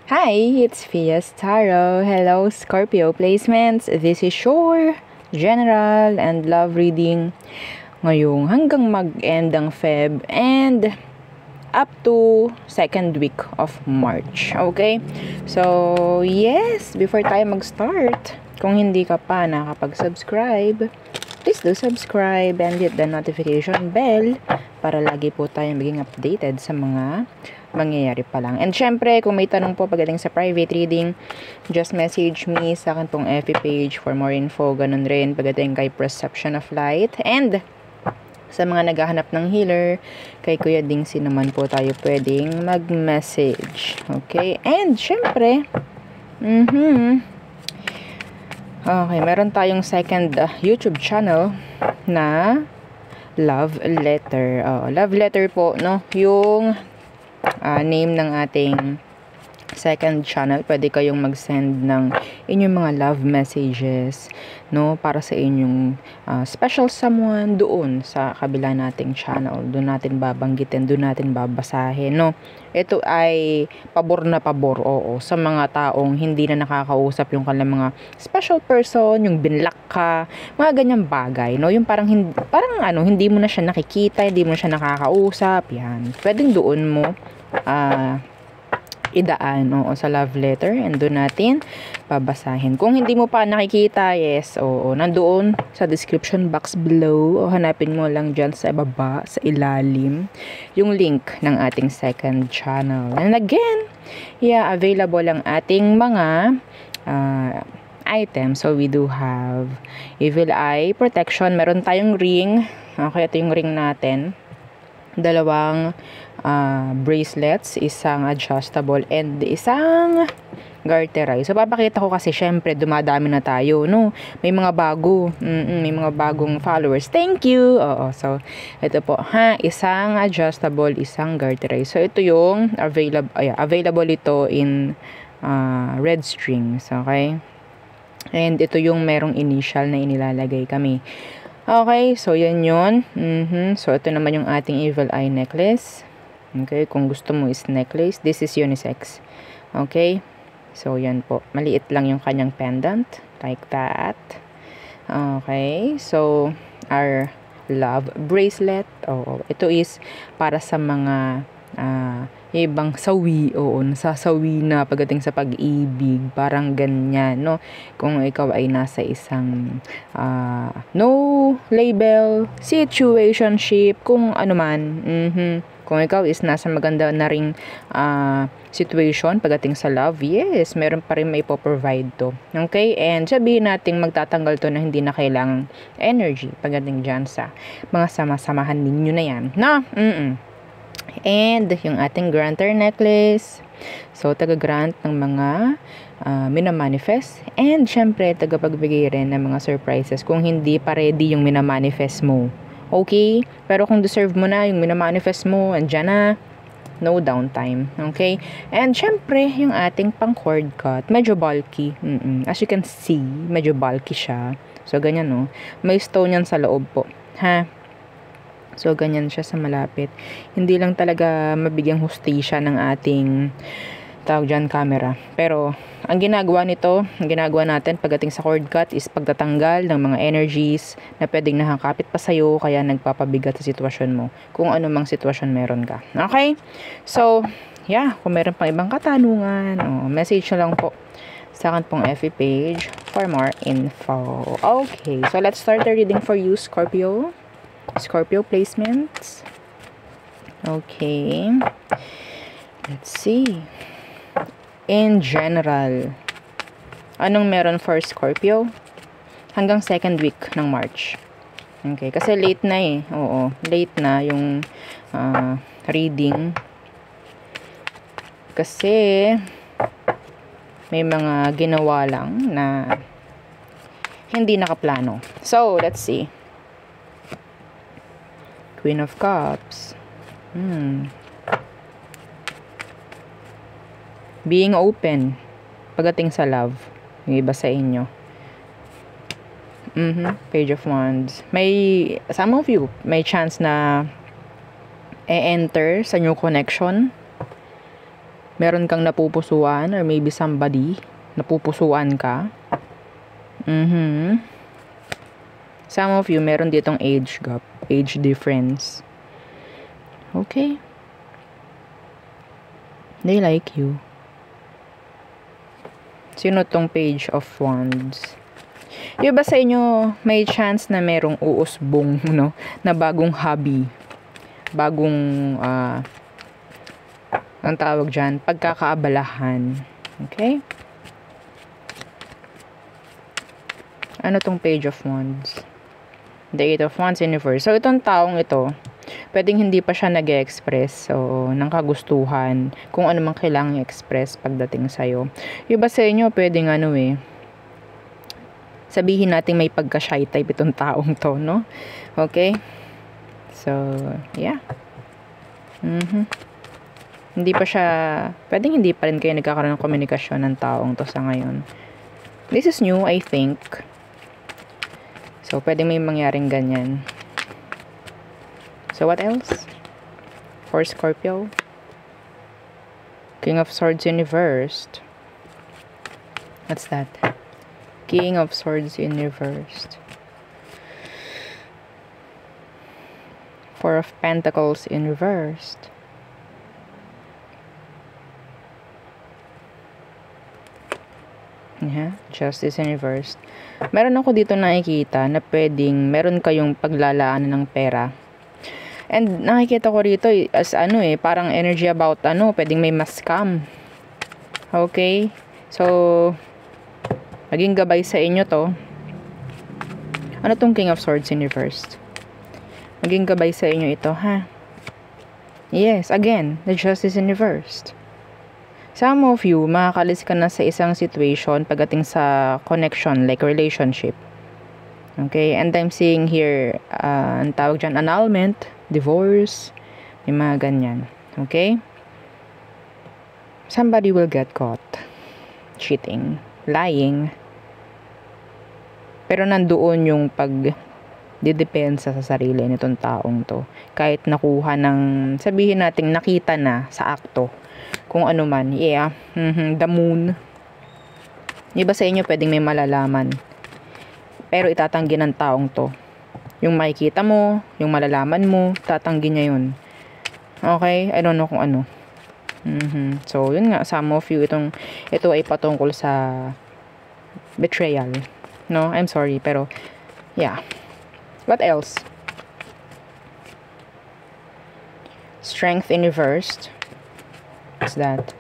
Hi, it's Fias Taro. Hello, Scorpio placements. This is your general and love reading ngayong hanggang mag-end ang Feb and up to second week of March. Okay? So, yes, before tayo mag-start, kung hindi ka pa nakapag-subscribe, please do subscribe and hit the notification bell para lagi po tayo maging updated sa mga mangyayari pa lang. And syempre, kung may tanong po pagdating sa private reading, just message me sa akin pong FB page for more info. Ganun rin pagdating kay Perception of Light. And sa mga naghahanap ng healer, kay Kuya Dingsi naman po tayo pwedeng mag-message. Okay? And syempre, okay, meron tayong second YouTube channel na Love Letter. Love Letter po, no? Yung name ng ating second channel. Pwede kayong mag-send ng inyong mga love messages, no, para sa inyong special someone doon sa kabila nating channel. Doon natin babanggitin, doon natin babasahin, no. Ito ay pabor na pabor, oo, sa mga taong hindi na nakakausap yung kanilang mga special person, yung binlock ka, mga ganyang bagay, no. Yung parang hindi mo na siya nakikita, hindi mo na siya nakakausap, yan. Pwedeng doon mo idaan, oo, sa love letter, and doon natin babasahin. Kung hindi mo pa nakikita, yes, oo, nandoon sa description box below, o hanapin mo lang dyan sa baba, sa ilalim, yung link ng ating second channel. And again, yeah, available ang ating mga items. So we do have Evil Eye Protection, meron tayong ring, okay, ito yung ring natin, dalawang bracelets, isang adjustable and isang garterized. So papakita ko kasi syempre dumadami na tayo, no, may mga bago, may mga bagong followers, thank you. Oo, so ito po, isang adjustable, isang garterized. So ito yung available ito in red strings, okay, and ito yung merong initial na inilalagay kami. Okay, so yan yun. So ito naman yung ating Evil Eye necklace. Okay, kung gusto mo is necklace, this is unisex. Okay, so yan po, maliit lang yung kanyang pendant, like that. Okay, so our love bracelet, ito is para sa mga ibang sawi, nasasawi na pagdating sa pag-ibig, parang ganyan, no? Kung ikaw ay nasa isang no label situationship, kung ano man, kung ikaw is nasa maganda na ring situation pagdating sa love, yes, meron pa rin may provide to. Okay, and sabihin natin magtatanggal to na hindi na kailangang energy pagdating dyan sa mga sama-samahan ninyo na yan, no? And yung ating granter necklace, so taga-grant ng mga minamanifest, and syempre tagapagbigay rin ng mga surprises kung hindi pa ready yung minamanifest mo. Okay, pero kung deserve mo na yung minamanifest mo, andyan na, no downtime. Okay, and syempre yung ating pang cord cut, medyo bulky, as you can see, medyo bulky siya. So ganyan, no, may stone yan sa loob po, so, ganyan siya sa malapit. Hindi lang talaga mabigyang hustisya ng ating tawag dyan, camera. Pero, ang ginagawa natin pagdating sa cord cut is pagtatanggal ng mga energies na pwedeng nakakapit pa sa'yo, kaya nagpapabigat sa sitwasyon mo. Kung ano mang sitwasyon meron ka. Okay? So, yeah, kung meron pang ibang katanungan, message na lang po sa akin pong FB page for more info. Okay, so let's start the reading for you, Scorpio placements. Okay, let's see. In general, anong meron for Scorpio hanggang second week ng March? Okay, kasi late na late na yung reading kasi may mga ginawa lang na hindi nakaplano. So let's see. Queen of Cups. Being open pagdating sa love, yung iba sa inyo. Page of Wands. May, some of you, may chance na e-enter sa new connection. Meron kang napupusuan or maybe somebody napupusuan ka. Some of you, meron ditong age gap, age difference. Okay. They like you. Sino tong Page of Wands? Yung ba sa inyo may chance na merong uusbong, no? Na bagong hobby. Bagong, ang tawag dyan, pagkakaabalahan. Okay? Ano tong Page of Wands? The Eight of Wands in reverse. So, itong taong ito, pwedeng hindi pa siya nag-express ng kagustuhan, kung ano man kailangang express pagdating sa'yo. Yung ba sa inyo, pwedeng sabihin natin may pagka-shy type itong taong to, no? Okay? So, yeah. Hindi pa siya, pwedeng hindi pa rin kayo nagkakaroon ng komunikasyon ng taong to sa ngayon. This is new, I think. So, pwedeng may mangyaring ganyan. So, what else? For Scorpio? King of Swords in reversed. What's that? King of Swords in reversed. Four of Pentacles in reversed. Yeah, Justice in reversed. Meron ako dito nakikita na pwedeng meron kayong paglalaanan ng pera. And nakikita ko rito as parang energy about pwedeng may ma-scam. Okay? So, maging gabay sa inyo to. Ano tong King of Swords in reversed? Maging gabay sa inyo ito, ha? Yes, again, the Justice in reversed. Some of you, makakalis ka na sa isang situation pagdating sa connection, like relationship. Okay? And I'm seeing here, ang tawag dyan, annulment, divorce, may mga ganyan. Okay? Somebody will get caught cheating, lying. Pero nandoon yung pagdidepensa sa sarili nitong taong to. Kahit nakuha ng, sabihin natin, nakita na sa akto. Kung ano man, yeah, the moon. Iba sa inyo pwedeng may malalaman. Pero itatanggi ng taong to. Yung makikita mo, yung malalaman mo, tatanggi niya yun. Okay? I don't know kung ano. So, yun nga, some of you, ito ay patungkol sa betrayal. No? I'm sorry, pero, yeah. What else? Strength in reversed. What's that?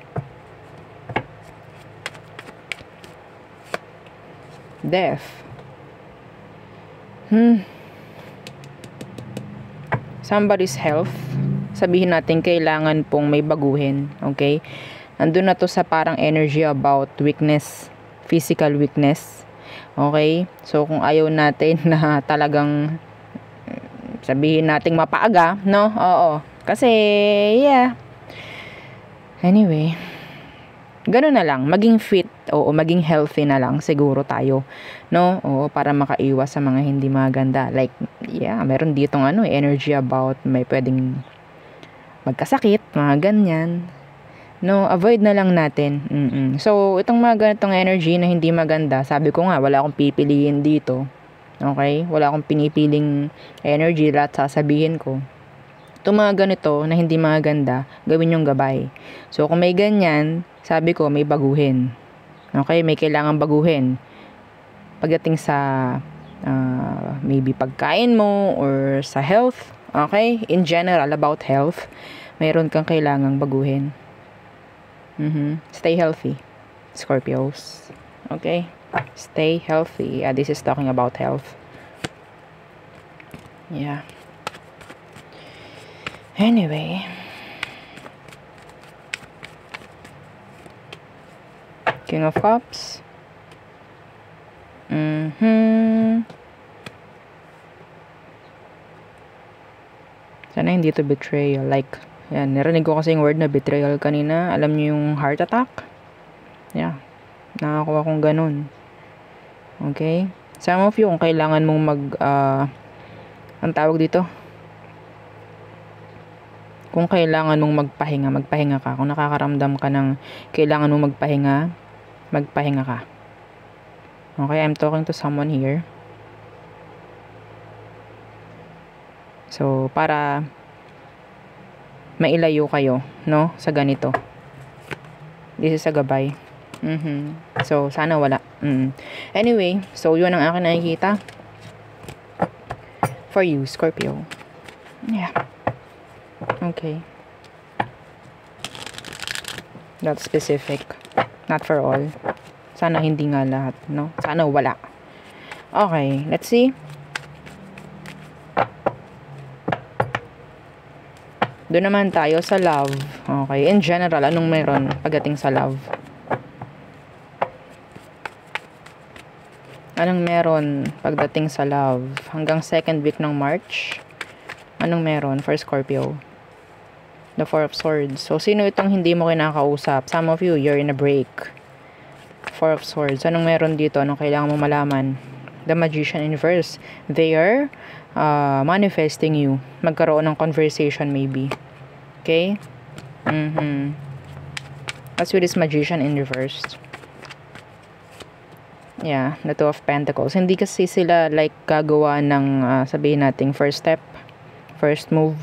Death. Somebody's health. Sabihin natin kailangan pong may baguhin. Okay? Nandun na to sa parang energy about weakness. Physical weakness. Okay? So, kung ayaw natin na talagang sabihin nating mapaaga, no? Oo. Kasi, yeah. Anyway, gano'n na lang, maging fit o maging healthy na lang siguro tayo, no? O para makaiwas sa mga hindi maganda. Like, yeah, meron ditong energy about may pwedeng magkasakit, mga ganyan. No, avoid na lang natin. So, itong mga ganitong energy na hindi maganda, sabi ko nga, wala akong pipiliin dito. Okay? Wala akong pinipiling energy, lahat sasabihin ko. Itong mga ganito na hindi maganda, gawin yung gabay. So, kung may ganyan, sabi ko, may baguhin. Okay? May kailangan baguhin. Pagdating sa maybe pagkain mo or sa health. Okay? In general, about health, mayroon kang kailangang baguhin. Stay healthy, Scorpios. Okay? Stay healthy. This is talking about health. Yeah. Anyway, King of Cups. Sana hindi to betrayal. Like, yan, narinig ko kasi yung word na betrayal kanina. Alam niyo yung heart attack? Yeah, nakakuha kong ganun. Okay? Some of you, kung kailangan mong ang tawag dito, Kung kailangan mong magpahinga, magpahinga ka. Kung nakakaramdam ka ng kailangan mong magpahinga, magpahinga ka. Okay, I'm talking to someone here. So, para mailayo kayo, no? Sa ganito. This is a gabay. So, sana wala. Anyway, so yun ang akin nakikita. For you, Scorpio. Yeah. Okay. Not specific. Not for all. Sana hindi nga lahat, no? Sana wala. Okay, let's see. Doon naman tayo sa love. Okay, in general, anong meron pagdating sa love? Anong meron pagdating sa love? Hanggang second week ng March, anong meron for Scorpio? The Four of Swords. So, sino itong hindi mo kinakausap? Some of you, you're in a break. Four of Swords. Anong meron dito? Anong kailangan mo malaman? The Magician in reverse. They are manifesting you. Magkaroon ng conversation maybe. Okay? As with this Magician in reverse. Yeah, the Two of Pentacles. Hindi kasi sila like gagawa ng sabihin nating first step, first move.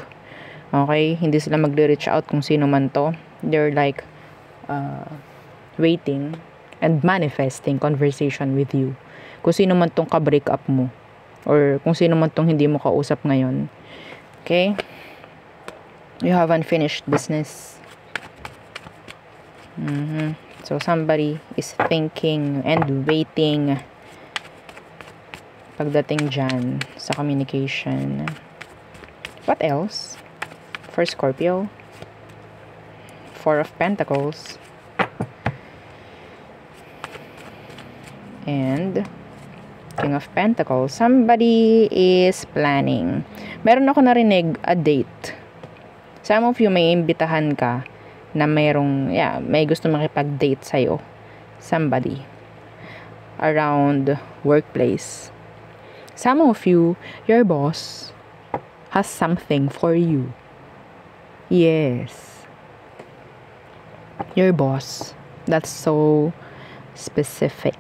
Okay? Hindi sila magre-reach out kung sino man to. They're like waiting and manifesting conversation with you. Kung sino man tong ka-break up mo. Or kung sino man tong hindi mo kausap ngayon. Okay? You have unfinished business. So, somebody is thinking and waiting pagdating dyan sa communication. What else? For Scorpio. Four of Pentacles. And King of Pentacles. Somebody is planning. Meron ako narinig a date. Some of you may imbitahan ka na may gusto makipag-date sa'yo. Somebody. Around workplace. Some of you, your boss has something for you. Yes. Your boss. That's so specific.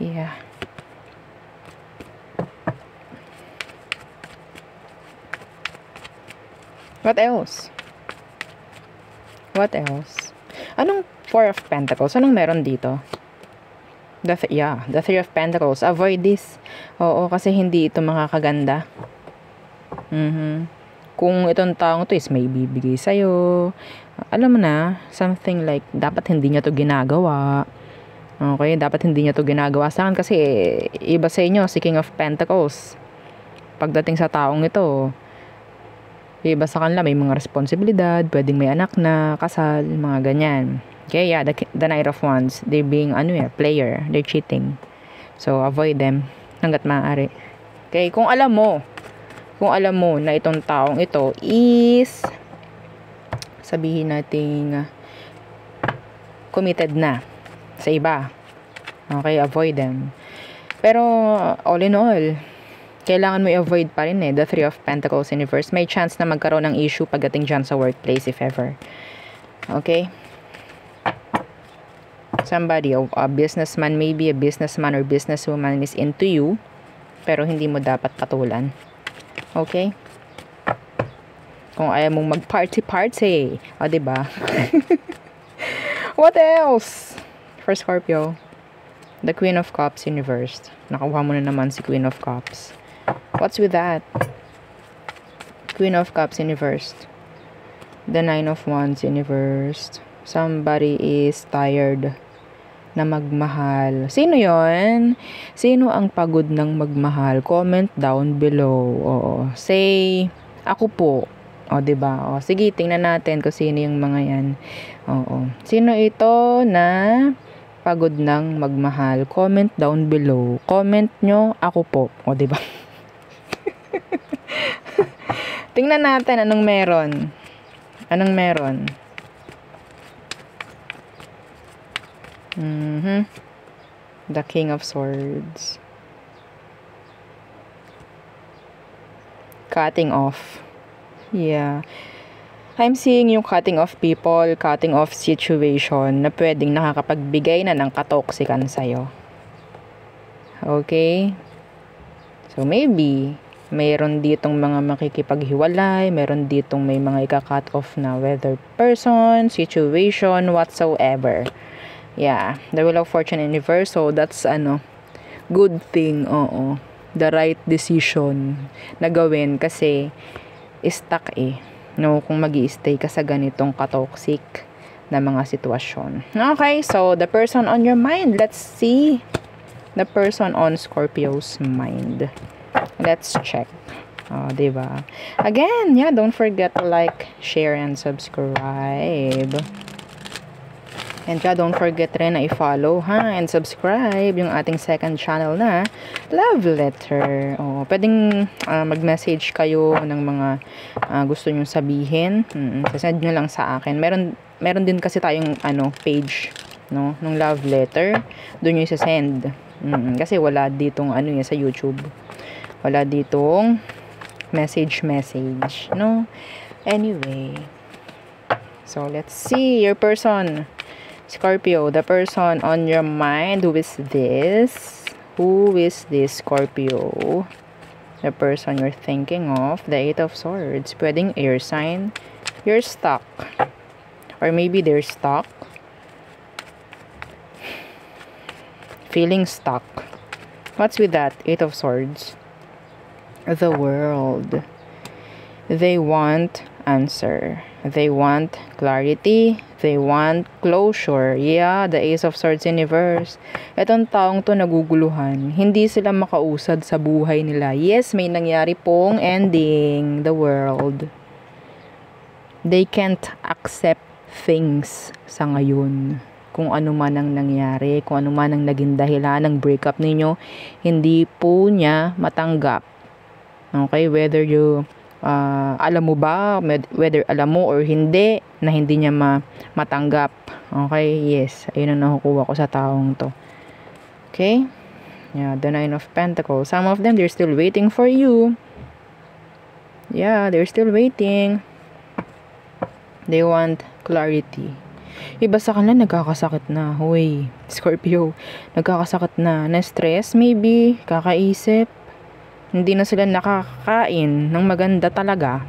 Yeah. What else? What else? Anong Four of Pentacles? Anong meron dito? The Three of Pentacles. Avoid this. Oo, kasi hindi ito makakaganda. Kung itong taong to is may bibigay sa'yo, alam mo na, something like, dapat hindi niya to ginagawa. Okay, dapat hindi niya to ginagawa sa akin kasi iba sa inyo, si King of Pentacles. Pagdating sa taong ito, iba sa kanila, may mga responsibilidad, pwedeng may anak na, kasal, mga ganyan. Okay, yeah, the Knight of Wands, they being, player, they're cheating. So, avoid them hanggat maaari. Okay, kung alam mo na itong taong ito is, sabihin nating, committed na sa iba. Okay, avoid them. Pero, all in all, kailangan mo i-avoid pa rin the Three of Pentacles in reverse. May chance na magkaroon ng issue pagdating dyan sa workplace if ever. Okay? Somebody, a businessman, maybe a businessman or businesswoman is into you, pero hindi mo dapat patulan. Okay? Kung ayaw mong mag-party-party. O, diba? What else? For Scorpio, the Queen of Cups in reverse. Nakuha mo na naman si Queen of Cups. What's with that? Queen of Cups in reverse. The Nine of Wands in reverse. Somebody is tired na magmahal. Sino yon? Sino ang pagod ng magmahal? Comment down below. Oo. Say, ako po. O, diba? O, sige, tingnan natin kung sino yung mga yan. Oo. Sino ito na pagod ng magmahal? Comment down below. Comment nyo, ako po. O, diba? Tingnan natin anong meron. Anong meron? The King of Swords. cutting off. Yeah. I'm seeing yung cutting off people, cutting off situation na pwedeng nakakapagbigay na ng katoksikan sa'yo. Okay? So, maybe, mayroon ditong mga makikipaghiwalay, mayroon ditong may mga ika-cut off na whether person, situation, whatsoever. Yeah. The Wheel of Fortune Universe, so that's, good thing, oo. The right decision na gawin kasi stuck no, kung magi-stay ka sa ganitong katoxic na mga sitwasyon. Okay, so the person on your mind, let's see the person on Scorpio's mind. Let's check. Diba? Again, yeah, don't forget to like, share, and subscribe. And don't forget rin na i-follow, and subscribe yung ating second channel na Love Letter. Pwedeng mag-message kayo ng mga gusto nyong sabihin. Send nyo lang sa akin. Meron din kasi tayong page, no, ng Love Letter. Doon nyo isa-send. Kasi wala ditong sa YouTube. Wala ditong message, no? Anyway. So, let's see your person. Scorpio, the person on your mind, who is this? Who is this Scorpio? The person you're thinking of, the Eight of Swords. Pwedeng air sign. You're stuck. Or maybe they're stuck. Feeling stuck. What's with that? Eight of Swords. The World. They want answer. They want clarity. They want closure. Yeah, the Ace of Swords Universe. Itong taong to naguguluhan. Hindi sila makausad sa buhay nila. Yes, may nangyari pong ending. The World. They can't accept things sa ngayon. Kung ano man ang nangyari, kung ano man ang naging dahilan ng breakup ninyo, hindi po niya matanggap. Okay, whether you alam mo ba, whether alam mo or hindi, na hindi niya matanggap. Okay, yes. Ayun ang nakukuha ko sa taong to. Okay? Yeah, the Nine of Pentacles. Some of them, they're still waiting for you. Yeah, they're still waiting. They want clarity. Iba sa kanila, nagkakasakit na. Hoy, Scorpio, nagkakasakit na. Na-stress, maybe, kakaisip. Hindi na sila nakakain ng maganda talaga.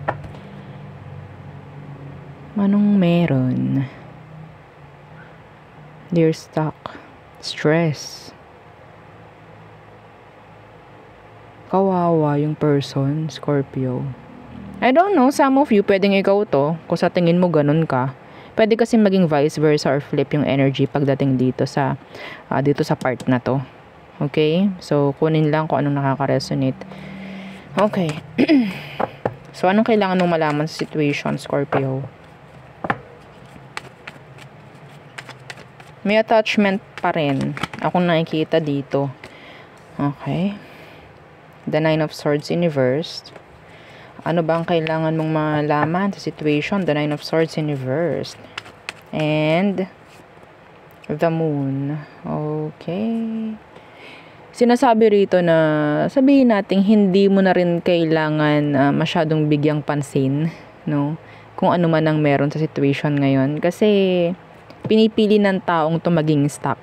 Anong meron? They're stuck. Stress. Kawawa yung person, Scorpio. I don't know, some of you, pwedeng ikaw to, kung sa tingin mo ganun ka. Pwede kasi maging vice versa or flip yung energy pagdating dito sa part na to. Okay? So, kunin lang kung anong nakaka-resonate. Okay. So, anong kailangan mong malaman sa situation, Scorpio? May attachment pa rin. Akong nakikita dito. Okay. The Nine of Swords in reverse. Ano ba ang kailangan mong malaman sa situation? The Nine of Swords in reverse. And the Moon. Okay. Sinasabi rito na sabihin natin hindi mo na rin kailangan masyadong bigyang pansin, no? Kung ano man ang meron sa situation ngayon. Kasi pinipili ng taong to maging stuck.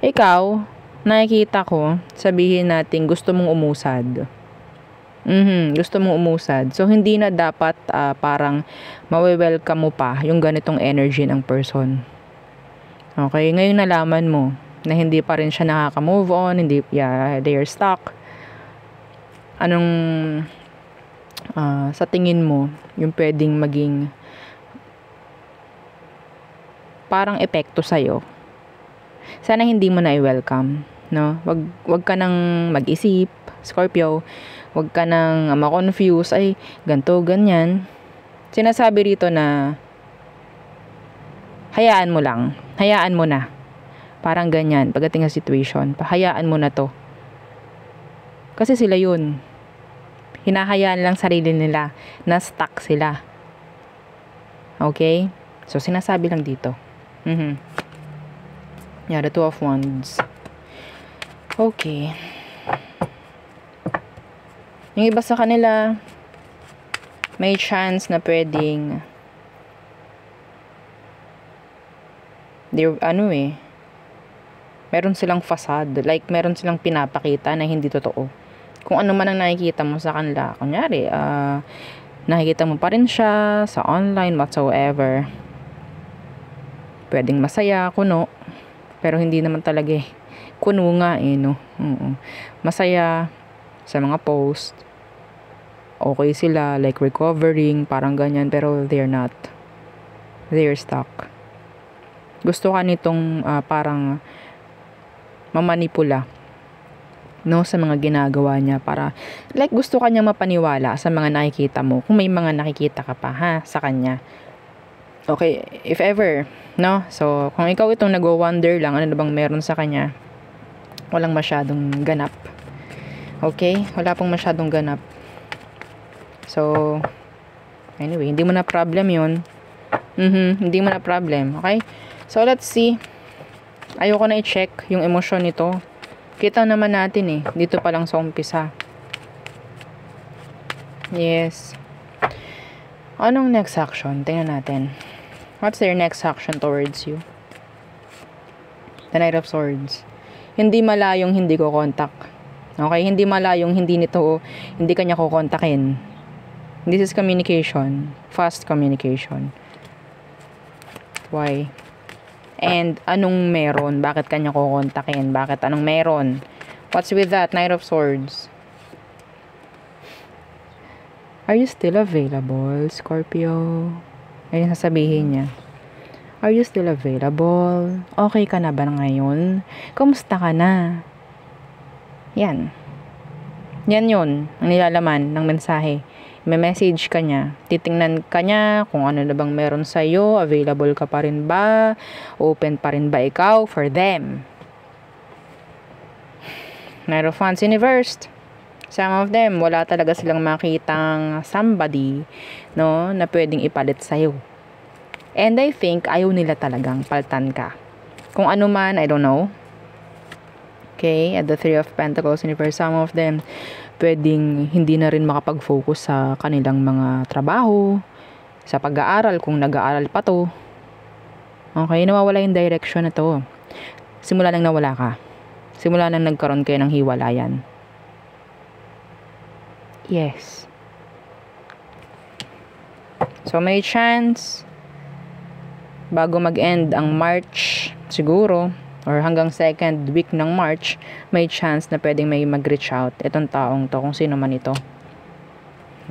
Ikaw, nakikita ko, sabihin natin gusto mong umusad. Gusto mong umusad. So, hindi na dapat parang mawe-welcome mo pa yung ganitong energy ng person. Okay? Ngayon nalaman mo na hindi pa rin siya nakaka-move on, they are stuck. Anong sa tingin mo yung pwedeng maging parang epekto sa'yo? Sana hindi mo na i-welcome, no? Wag ka nang mag-isip, Scorpio. Wag ka nang ma-confuse, ay ganto ganyan. Sinasabi rito na hayaan mo lang, hayaan mo na. Parang ganyan, pagdating sa situation, pahayaan mo na to. Kasi sila yun. Hinahayaan lang sarili nila na stuck sila. Okay? So, sinasabi lang dito. Yeah, the Two of Wands. Okay. Yung iba sa kanila, may chance na pwedeng meron silang facade, like meron silang pinapakita na hindi totoo. Kung ano man ang nakikita mo sa kanila, kunyari, nakikita mo pa rin siya sa online whatsoever. Pwedeng masaya, kuno, pero hindi naman talaga eh. Kuno nga eh, no? Masaya sa mga post. Okay sila, like recovering, parang ganyan, pero they're not. They're stuck. Gusto ka nitong parang mamanipula, no, sa mga ginagawa niya, para like gusto ka niya mapaniwala sa mga nakikita mo, kung may mga nakikita ka pa sa kanya. Okay, if ever, no? So, kung ikaw itong nagwo-wonder lang ano na bang meron sa kanya, walang masyadong ganap. Okay? Wala pong masyadong ganap. So, anyway, hindi mo na problem yun. Hindi mo na problem. Okay? So, let's see. Ayoko na i-check yung emosyon nito. Kita naman natin eh. Dito pa lang sa umpisa. Yes. Anong next action? Tingnan natin. What's their next action towards you? The Knight of Swords. Hindi malayong hindi ko contact. Okay? Hindi malayong hindi kanya ko kontakin. This is communication. Fast communication. Why? And anong meron? Bakit kanya ko kontakin? Bakit anong meron? What's with that? Knight of Swords. Are you still available, Scorpio? Ayun sasabihin niya. Are you still available? Okay ka na ba ngayon? Kumusta ka na? Yan. Yan yun. Ang nilalaman ng mensahe. May message ka niya. Titingnan ka niya kung ano na bang meron sa'yo. Available ka pa rin ba? Open pa rin ba ikaw for them? Knight of Wands inversed. Some of them, wala talaga silang makitang somebody, no, na pwedeng ipalit sa'yo. And I think, ayaw nila talagang paltan ka. Kung ano man, I don't know. Okay, at the Three of Pentacles inversed, some of them, pwedeng hindi na rin makapag-focus sa kanilang mga trabaho, sa pag-aaral, kung nag-aaral pa to. Okay, nawawala yung direction na to. Simula nang nawala ka. Simula nang nagkaroon kayo ng hiwalayan. Yes. So, may chance, bago mag-end ang March, siguro, or hanggang second week ng March, may chance na pwedeng may mag-reach out itong taong to, kung sino man ito.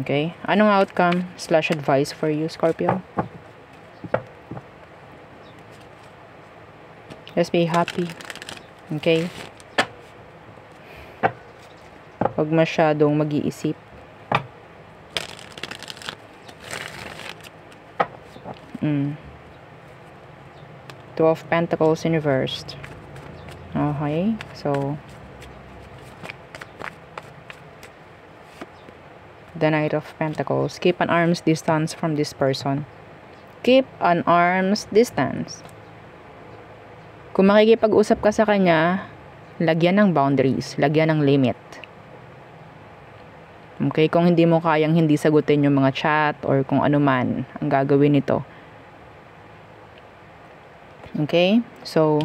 Okay? Anong outcome / advice for you, Scorpio? Just be happy. Okay? Huwag masyadong mag-iisip. Two of Pentacles inversed. Okay, so the Knight of Pentacles. Keep an arm's distance from this person. Keep an arm's distance. Kung makikipag-usap ka sa kanya, lagyan ng boundaries, lagyan ng limit. Okay, kung hindi mo kayang hindi sagutin yung mga chat or kung ano man ang gagawin nito. Okay, so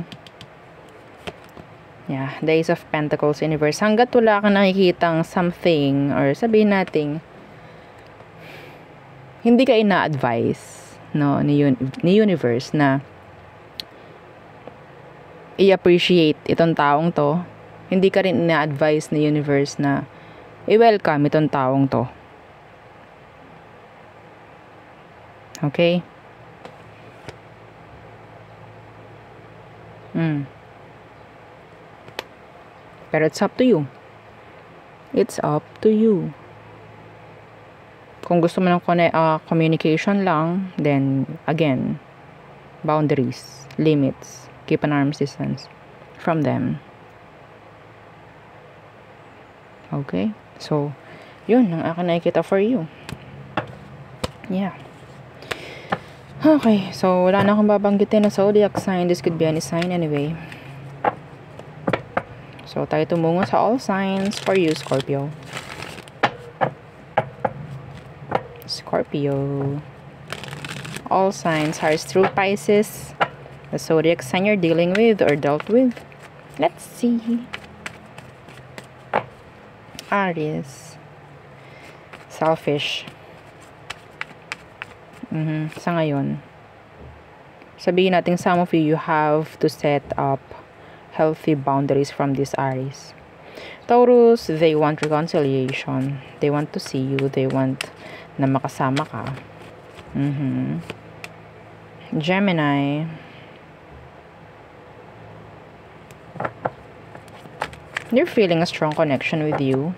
yeah, the Ace of Pentacles inverse. Hanggat wala kang nakikitang something, or sabihin natin, hindi ka ina-advise, no, ni universe na i-appreciate itong taong to. Hindi ka rin ina-advise ni universe na i-welcome itong taong to. Okay? Pero it's up to you. It's up to you. Kung gusto mo ng communication lang, then again, boundaries, limits, keep an arm's distance from them. Okay? So, yun ang akin nakikita for you. Yeah. Okay, so wala na akong babanggitin na zodiac sign. This could be any sign anyway. So, tayo tumungo sa all signs for you, Scorpio. Scorpio. All signs are through Pisces. The zodiac sign you're dealing with or dealt with. Let's see. Aries. Selfish. Sa ngayon. Sabihin natin, some of you have to set up healthy boundaries from this Aries. Taurus, they want reconciliation. They want to see you. They want na makasama ka. Gemini. They're feeling a strong connection with you.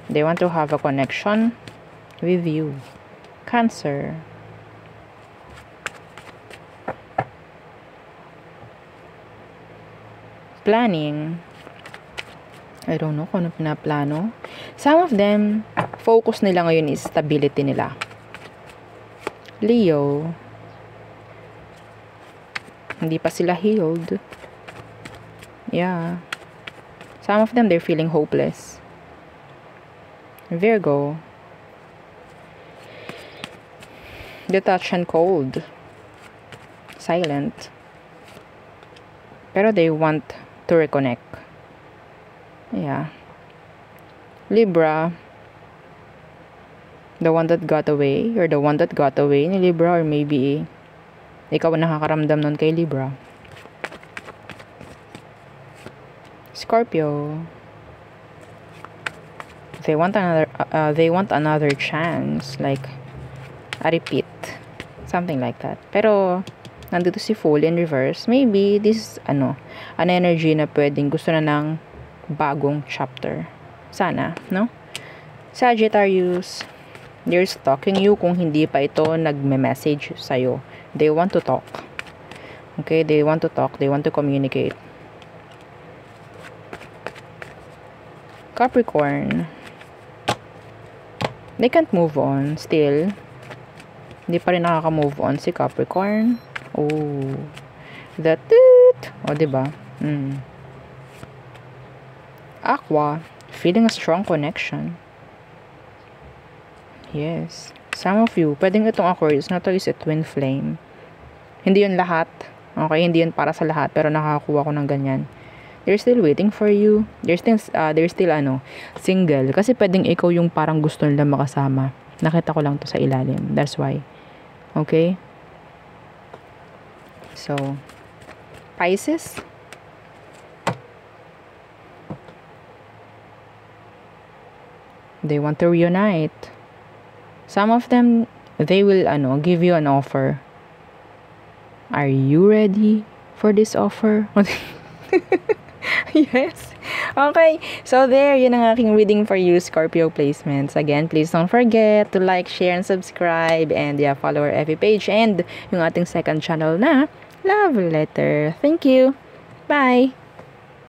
They want to have a connection with you. Cancer. Planning. I don't know kung ano pinaplano. Some of them, focus nila ngayon is stability nila. Leo. Hindi pa sila healed. Yeah. Some of them, they're feeling hopeless. Virgo. Detached and cold. Silent. Pero they want to reconnect. Yeah. Libra. The one that got away. Or the one that got away ni Libra. Or maybe ikaw ang nakakaramdam nun kay Libra. Scorpio. They want another chance, like a repeat, something like that. Pero nandito si Fool in reverse. Maybe this is an energy na pwedeng gusto na ng bagong chapter. Sana, no? Sagittarius, they're stalking you kung hindi pa ito nagme-message sa'yo. They want to talk. Okay, they want to talk. They want to communicate. Capricorn, they can't move on still. Hindi pa rin nakaka-move on si Capricorn. Oh, that it. O, diba? Aqua, feeling a strong connection. Yes. Some of you, pwedeng itong Aquarius na to is a twin flame. Hindi yun lahat. Okay, hindi yun para sa lahat. Pero nakakakuha ko ng ganyan. They're still waiting for you. They're still single. Kasi pwedeng ikaw yung parang gusto nila makasama. Nakita ko lang to sa ilalim. That's why. Okay? So, Pisces. They want to reunite. Some of them, they will, give you an offer. Are you ready for this offer? Yes. Okay. So there, yun ang aking reading for you, Scorpio placements. Again, please don't forget to like, share, and subscribe. And yeah, follow our FB page and yung ating second channel na Love Letter. Thank you. Bye.